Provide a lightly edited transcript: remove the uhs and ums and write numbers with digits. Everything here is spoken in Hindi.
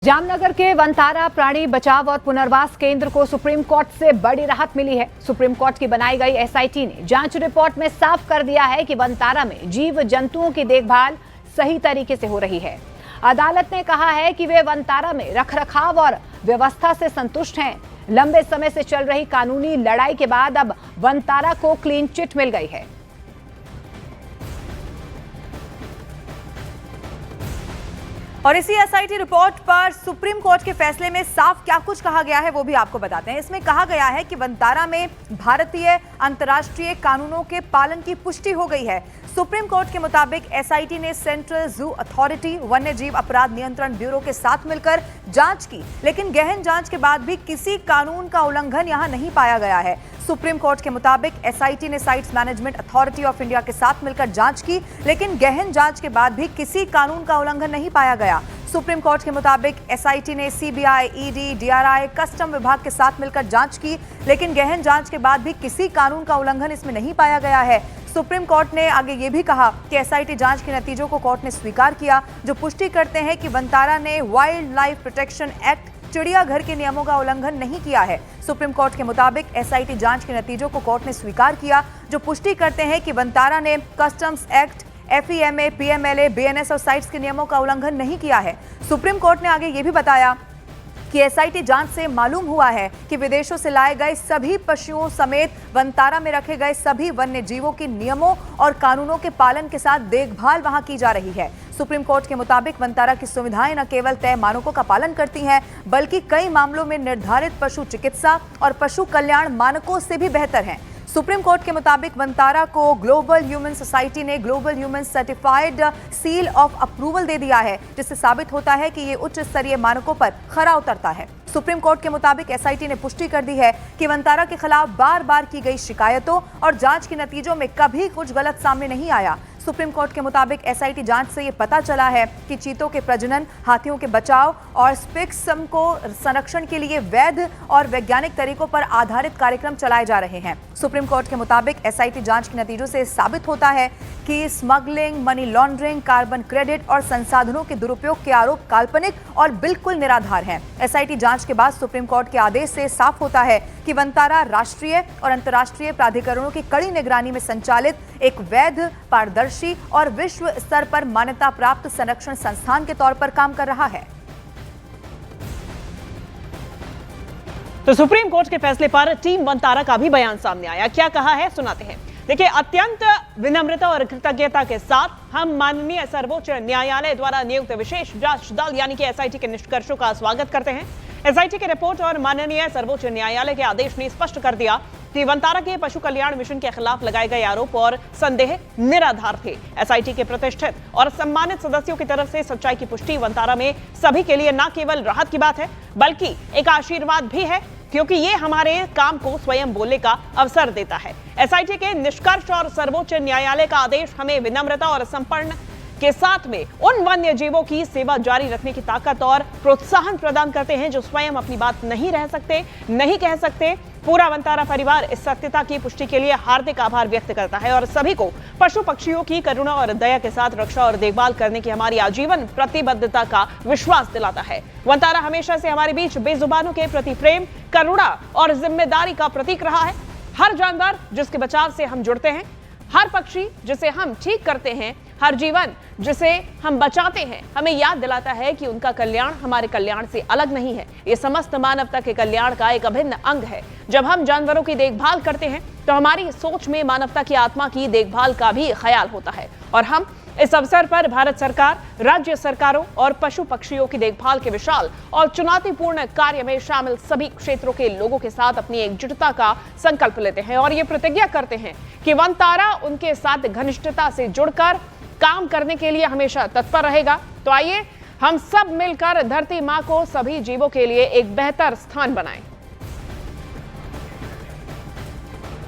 जामनगर के वनतारा प्राणी बचाव और पुनर्वास केंद्र को सुप्रीम कोर्ट से बड़ी राहत मिली है। सुप्रीम कोर्ट की बनाई गई एसआईटी ने जांच रिपोर्ट में साफ कर दिया है कि वनतारा में जीव जंतुओं की देखभाल सही तरीके से हो रही है। अदालत ने कहा है कि वे वनतारा में रखरखाव और व्यवस्था से संतुष्ट हैं। लंबे समय से चल रही कानूनी लड़ाई के बाद अब वनतारा को क्लीन चिट मिल गई है। और इसी एसआईटी रिपोर्ट पर सुप्रीम कोर्ट के फैसले में साफ क्या कुछ कहा गया है वो भी आपको बताते हैं। इसमें कहा गया है कि वनतारा में भारतीय अंतर्राष्ट्रीय कानूनों के पालन की पुष्टि हो गई है। सुप्रीम कोर्ट के मुताबिक एसआईटी ने सेंट्रल जू अथॉरिटी, वन्य जीव अपराध नियंत्रण ब्यूरो के साथ मिलकर जांच की, लेकिन गहन जांच के बाद भी किसी कानून का उल्लंघन यहां नहीं पाया गया है। सुप्रीम कोर्ट के मुताबिक एसआईटी ने sites management authority of India के साथ मिलकर जांच की, लेकिन गहन जांच के बाद भी किसी कानून का उल्लंघन नहीं पाया गया। सुप्रीम कोर्ट के मुताबिक एसआईटी ने सीबीआई, ईडी, डीआरआई, कस्टम विभाग के साथ मिलकर जांच की, लेकिन गहन जांच के बाद भी किसी कानून का उल्लंघन इसमें नहीं पाया गया है। सुप्रीम कोर्ट ने आगे ये भी कहा कि एसआईटी जांच के नतीजों को कोर्ट ने स्वीकार किया, जो पुष्टि करते हैं कि वनतारा ने वाइल्ड लाइफ प्रोटेक्शन एक्ट, चिड़ियाघर के नियमों का उल्लंघन नहीं किया है। सुप्रीम कोर्ट के मुताबिक एसआईटी जांच के नतीजों को कोर्ट ने स्वीकार किया, जो पुष्टि करते हैं कि वनतारा ने कस्टम्स एक्ट, एफईएमए, पीएमएलए, बीएनएस और साइट्स के नियमों का उल्लंघन नहीं किया है। सुप्रीम कोर्ट ने आगे ये भी बताया कि एसआईटी जांच से मालूम हुआ है कि विदेशों से लाए गए सभी पशुओं समेत वनतारा में रखे गए सभी वन्य जीवों के नियमों और कानूनों के पालन के साथ देखभाल वहां की जा रही है। सुप्रीम कोर्ट के मुताबिक वनतारा की सुविधाएं न केवल तय मानकों का पालन करती हैं, बल्कि कई मामलों में निर्धारित पशु चिकित्सा और पशु कल्याण मानकों से भी बेहतर हैं। सुप्रीम कोर्ट के मुताबिक वनतारा को ग्लोबल ह्यूमन सोसाइटी ने Global Humane Certified seal of approval दे दिया है, जिससे साबित होता है कि ये उच्च स्तरीय मानकों पर खरा उतरता है। सुप्रीम कोर्ट के मुताबिक एसआईटी ने पुष्टि कर दी है कि वनतारा के खिलाफ बार बार की गई शिकायतों और जांच के नतीजों में कभी कुछ गलत सामने नहीं आया। सुप्रीम कोर्ट के मुताबिक एसआईटी जांच से ये पता चला है कि चीतों के प्रजनन, हाथियों के बचाव और स्पिक्सम को संरक्षण के लिए वैध और वैज्ञानिक तरीकों पर आधारित कार्यक्रम चलाए जा रहे हैं। सुप्रीम कोर्ट के मुताबिक एसआईटी जांच के नतीजों से साबित होता है कि smuggling, money laundering, carbon credit और संसाधनों के दुरुपयोग के आरोप काल्पनिक और बिल्कुल निराधार हैं। एसआईटी जांच के बाद सुप्रीम कोर्ट के आदेश से साफ होता है कि वनतारा राष्ट्रीय और अंतर्राष्ट्रीय प्राधिकरणों की कड़ी निगरानी में संचालित एक वैध, पारदर्शी और विश्व स्तर पर मान्यता प्राप्त संरक्षण संस्थान के तौर पर काम कर रहा है। तो सुप्रीम कोर्ट के फैसले पर टीम वनतारा का भी बयान सामने आया। क्या कहा है सुनाते हैं। देखिए, अत्यंत विनम्रता और कृतज्ञता के साथ हम माननीय सर्वोच्च न्यायालय द्वारा नियुक्त विशेष जांच दल यानी कि एसआईटी के निष्कर्षों का स्वागत करते हैं। एसआईटी की रिपोर्ट और माननीय सर्वोच्च न्यायालय के आदेश ने स्पष्ट कर दिया कि वनतारा के पशु कल्याण मिशन के खिलाफ लगाए गए आरोप और संदेह निराधार थे। एसआईटी के प्रतिष्ठित और सम्मानित सदस्यों की तरफ से सच्चाई की पुष्टि वनतारा में सभी के लिए न केवल राहत की बात है, बल्कि एक आशीर्वाद भी है, क्योंकि ये हमारे काम को स्वयं बोलने का अवसर देता है। एसआईटी के निष्कर्ष और सर्वोच्च न्यायालय का आदेश हमें विनम्रता और समर्पण के साथ में उन वन्य जीवों की सेवा जारी रखने की ताकत और प्रोत्साहन प्रदान करते हैं जो स्वयं अपनी बात नहीं रह सकते, नहीं कह सकते। पूरा वनतारा परिवार इस सत्यता की पुष्टि के लिए हार्दिक आभार व्यक्त करता है और सभी को पशु पक्षियों की करुणा और दया के साथ रक्षा और देखभाल करने की हमारी आजीवन प्रतिबद्धता का विश्वास दिलाता है। वनतारा हमेशा से हमारे बीच बेजुबानों के प्रति प्रेम, करुणा और जिम्मेदारी का प्रतीक रहा है। हर जानवर जिसके बचाव से हम जुड़ते हैं, हर पक्षी जिसे हम ठीक करते हैं, हर जीवन जिसे हम बचाते हैं, हमें याद दिलाता है कि उनका कल्याण हमारे कल्याण से अलग नहीं है। ये समस्त मानवता के कल्याण का एक अभिन्न अंग है। जब हम जानवरों की देखभाल करते हैं तो हमारी सोच में मानवता की आत्मा की देखभाल का भी ख्याल होता है। और हम इस अवसर पर भारत सरकार, राज्य सरकारों और पशु पक्षियों की देखभाल के विशाल और चुनौतीपूर्ण कार्य में शामिल सभी क्षेत्रों के लोगों के साथ अपनी एकजुटता का संकल्प लेते हैं और ये प्रतिज्ञा करते हैं कि वनतारा उनके साथ घनिष्ठता से जुड़कर काम करने के लिए हमेशा तत्पर रहेगा। तो आइए हम सब मिलकर धरती माँ को सभी जीवों के लिए एक बेहतर स्थान बनाएं।